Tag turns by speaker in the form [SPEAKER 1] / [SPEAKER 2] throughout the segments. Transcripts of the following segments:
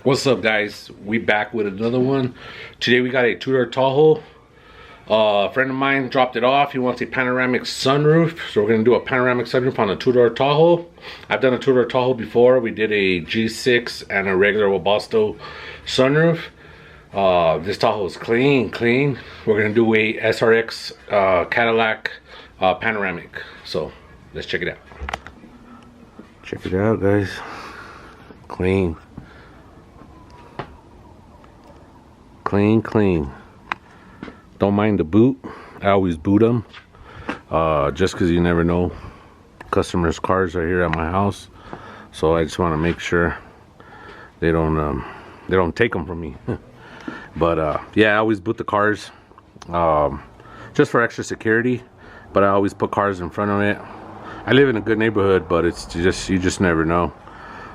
[SPEAKER 1] What's up, guys? We back with another one. Today we got a two-door Tahoe. A friend of mine dropped it off. He wants a panoramic sunroof, so we're gonna do a panoramic sunroof on a two-door Tahoe. I've done a two-door Tahoe before. We did a G6 and a regular Robskustoms sunroof. This Tahoe is clean. We're gonna do a SRX Cadillac panoramic. So let's check it out. Check it out, guys. Clean. Clean. Don't mind the boot. I always boot them, just because you never know. Customers' cars are here at my house, so I just want to make sure they don't take them from me. But yeah, I always boot the cars, just for extra security. But I always put cars in front of it. I live in a good neighborhood, but it's just, you just never know.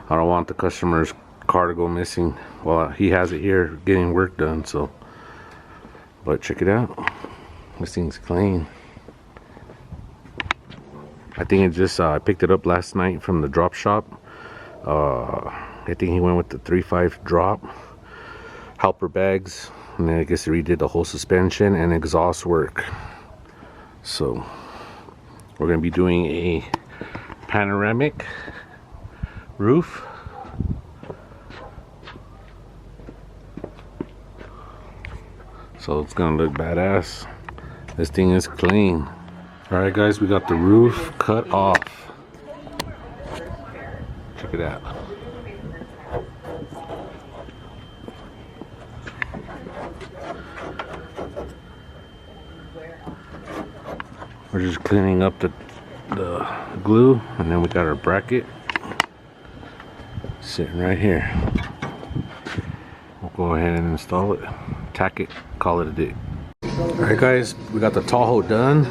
[SPEAKER 1] I don't want the customer's car to go missing. Well, he has it here getting work done, so. But check it out. This thing's clean. I think it just I picked it up last night from the drop shop. I think he went with the 3.5 drop helper bags, and then I guess he redid the whole suspension and exhaust work. So we're gonna be doing a panoramic roof. So it's gonna look badass. This thing is clean. Alright guys, we got the roof cut off. Check it out. We're just cleaning up the glue, and then we got our bracket sitting right here. We'll go ahead and install it, tack it, call it a day. Alright guys, we got the Tahoe done.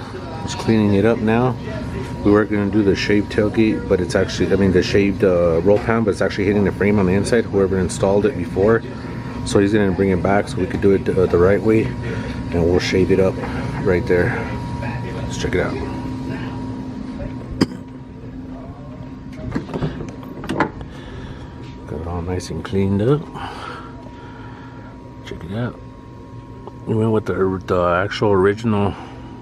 [SPEAKER 1] Just cleaning it up now. We were going to do the shaved tailgate, but it's actually, the shaved roll pan, but it's actually hitting the frame on the inside, whoever installed it before. So he's going to bring it back so we could do it the right way, and we'll shave it up right there. Let's check it out. Got it all nice and cleaned up. Check it out. We went with the actual original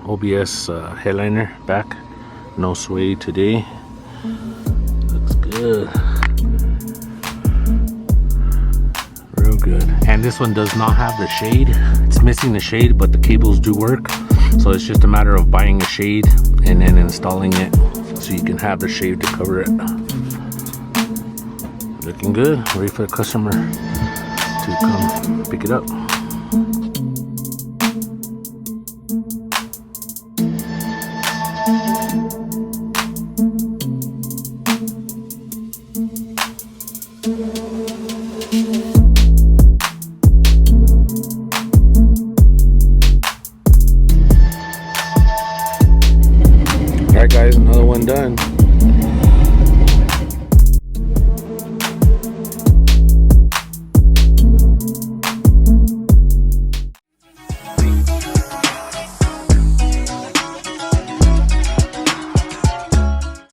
[SPEAKER 1] OBS headliner back. No suede today. Looks good. Real good. And this one does not have the shade. It's missing the shade, but the cables do work. So it's just a matter of buying a shade and then installing it so you can have the shade to cover it. Looking good. Ready for the customer to come pick it up.